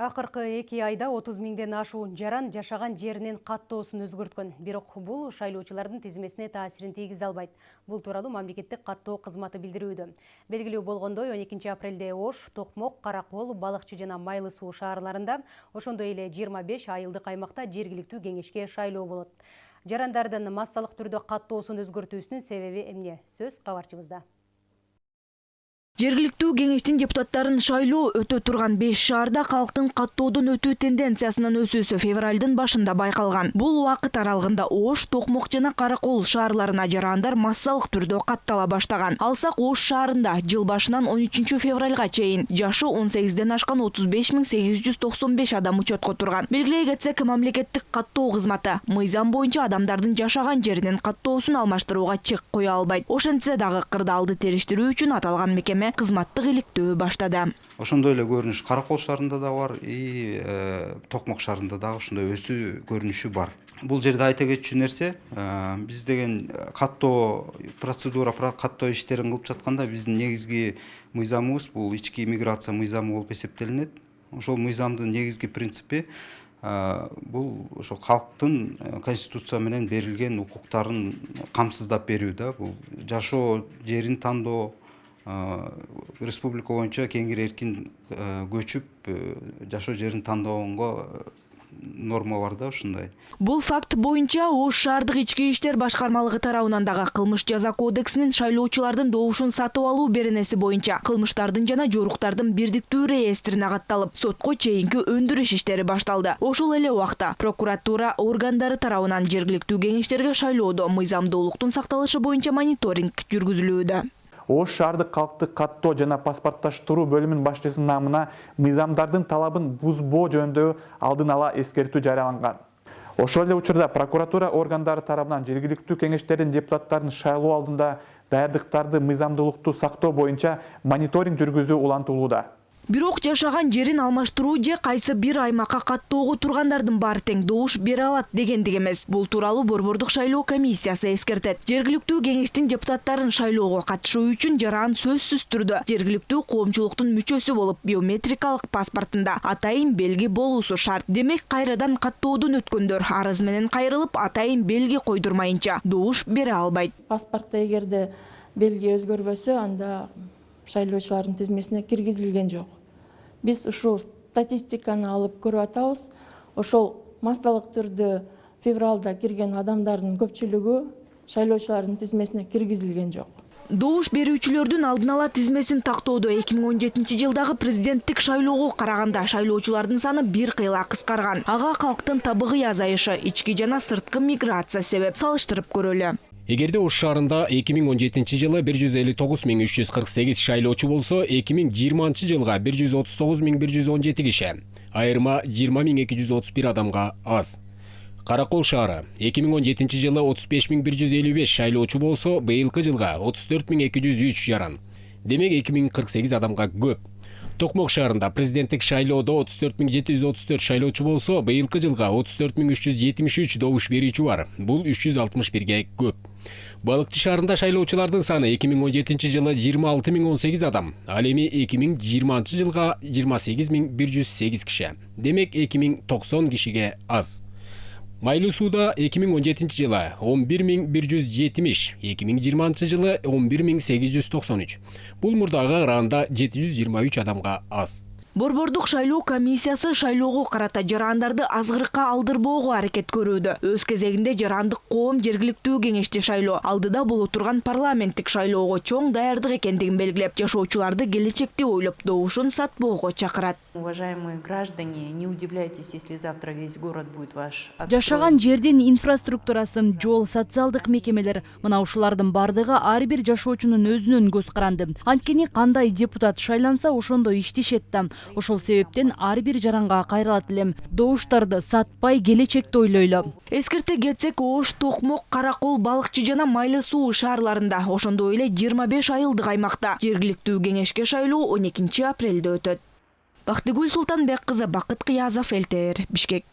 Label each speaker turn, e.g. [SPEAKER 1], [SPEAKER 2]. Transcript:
[SPEAKER 1] Акыркы 2 айда 30 миңден ашуун жаран жашаган жеринин каттоосун өзгөрткөн. Бирок бул шайлоочулардын тизмесине таасирин тийгизе албайт. Бул тууралуу мамлекеттик каттоо кызматы билдирүүдө. Белгилүү болгондой 12 апрелде Ош, Токмок, Каракол, Балыкчы жана Майлы суу шаарларында, ошондой эле 25 айылдык аймакта жергиликтүү кеңешке шайлоо болот. Жарандардын массалык түрдө каттоосун өзгөртүүсүнүн себеби эмне? Сөз кабарчыбызда.
[SPEAKER 2] Жергиликтүү кеңештин депутаттарын шайлоо өтө турган 5 шаарда калктын каттоодон өтүү тенденциясынын өсүүсү февралдын башында байкалган. Бул убакыт аралыгында Ош, Токмок жана Каракол шаарларына жарандар массалык түрдө каттала баштаган. Алсак Ош шаарында жыл башынан 13 февралга чейин жашы 18ден ашкан 35.895 адам учетко турган. Белгилей кетсек, мамлекеттик каттоо кызматы мыйзам боюнча адамдардын жашаган жеринин каттоосун алмаштырууга чек кое албайт. Ошентсе дагы кырдаалды териштирүү үчүн аталган мекеме кызматтык иликтөө баштады.
[SPEAKER 3] Ошондой эле көрүнүш Каракол шаарында да бар, Токмок шаарында да ошондой өсүү көрүнүшү бар. Бул жерде айта кетчү нерсе, биз деген каттоо процедура, каттоо иштерин кылып жатканда биздин негизги мыйзамыбыз бул ички иммиграция мыйзамы болуп эсептелинет. Ошол мыйзамдын негизги принципи бул ошо калктын конституция менен берилген укуктарын камсыздап берүү да. Бул жашоо жерин тандоо, республика боюнча кеңири эркин көчүп жашоо жерин тандоого норма бар да ушундай.
[SPEAKER 2] Бул факт боюнча Ош шаардык ички иштер башкармалыгы тарабынан дагы кылмыш жаза кодексинин шайлоочулардын добушун сатып алуу беренеси боюнча кылмыштардын жана жоруктардын бирдиктүү реестрине катталып, сотко чейинки өндүрүш иштери башталды. Ошол эле убакта прокуратура органдары тарабынан жергиликтүү кеңештерге шайлоодо мыйзамдуулуктун сакталышы боюнча мониторинг жүргүзүлүүдө.
[SPEAKER 4] Ош шаардык калктык каттоо жана паспорттоштуруу бөлүмүнүн башчысынын намына мыйзамдардын талабын бузбоо жөнүндө алдын ала эскертүү жарыяланган. Ошол эле учурда прокуратура органдары тарабынан жергиликтүү кеңештердин депутаттарын шайлоо алдында даярдыктарды мыйзамдуулукту сактоо боюнча мониторинг жүргүзүү улантылууда.
[SPEAKER 2] Бирок жашаган жерин алмаштыруу же кайсы бир аймакка каттоого тургандардын баары тең добуш бере алат дегендик эмес. Бул тууралуу Борбордук шайлоо комиссиясы эскертет. Жергиликтүү кеңештин депутаттарын шайлоого катышуу үчүн жаран сөзсүз түрдө жергиликтүү коомчулуктун мүчөсү болуп биометрикалык паспортунда атайын белги болуусу шарт. Демек, кайрадан каттоодон өткөндөр арыз менен кайрылып, атайын белги койдурмайынча добуш бере албайт.
[SPEAKER 5] Паспортто эгерде белги өзгөрбөсө, анда шайлоочулардын тизмесине киргизилген жок. Биз ушул статистиканы алып көрүп атабыз. Ошол массалык түрдө февралда кирген адамдардын көпчүлүгү шайлоочулардын тизмесине киргизилген жок.
[SPEAKER 2] Добуш берүүчүлөрдүн алдын ала тизмесин тактоодо 2017 жылдагы президенттик шайлоого караганда шайлоочулардын саны бир кыйла кыскарган. Ага калктын табыгый азайышы, ички жана сырткы миграция себеп. Салыштырып көрөлү.
[SPEAKER 6] Эгерде Ош шаарында 2017 жылы 159.348 шайлоочу болсо, 2020 жылга 139.117 киши, айырма 20.231 адамга аз. Каракол шаары 2017 жылы 35.155 шайлоочу болсо, быйылкы жылга 34.203 жаран. Демек 2048 адамга көп. Токмок шаарында президенттик шайлоодо 34.734 шайлоочу болсо, быйылкы жылга 34.373 добуш берүүчү бар. Бул 361ге көп. Балыкчы шаарында шайлоочулардын саны 2017 жылы 26.018 адам, ал эми 2020 жылга 28.108 киши. Демек 2090 кишиге аз. Майлы сууда 2017 жылы 11.170, 2020 жылы 11.893. Бул мурдага караганда 723 адамга аз.
[SPEAKER 2] Борбордук шайлоо комиссиясы шайлоого карата жарандарды азгырыкка алдырбоого аракет көрүүдө. Өз кезегинде жарандык коом жергиликтүү кеңешти шайлоо алдыда боло турган парламенттик шайлоого чоң даярдык экендигин белгилеп, жашоочуларды келечекти ойлоп добушун сатпоого чакырат.
[SPEAKER 7] Уважаемые граждане, не удивляйтесь, если завтра весь город будет ваш.
[SPEAKER 8] Жашаган жердин инфраструктурасын, жол, социалдык мекемелер, мына ушулардын бардыгы ар бир жашоочунун өзүнүн көз каранды. Анткени кандай депутат шайланса, ошондой иштешет да. Ошол себептен ар бир жаранга кайрылат элем. Добуштарды сатпай келечекти ойлойлу.
[SPEAKER 2] Эскерте кетсек, Ош, Токмок, Каракол, Балыкчы жана Майлы суу шаарларында, ошондой эле 25 айылдык аймакта жергиликтүү кеңешке шайлоо 12 апрелде өтөт. Бактыгүл Султанбек кызы, Бакыт Кыязов, ЛТР, Бишкек.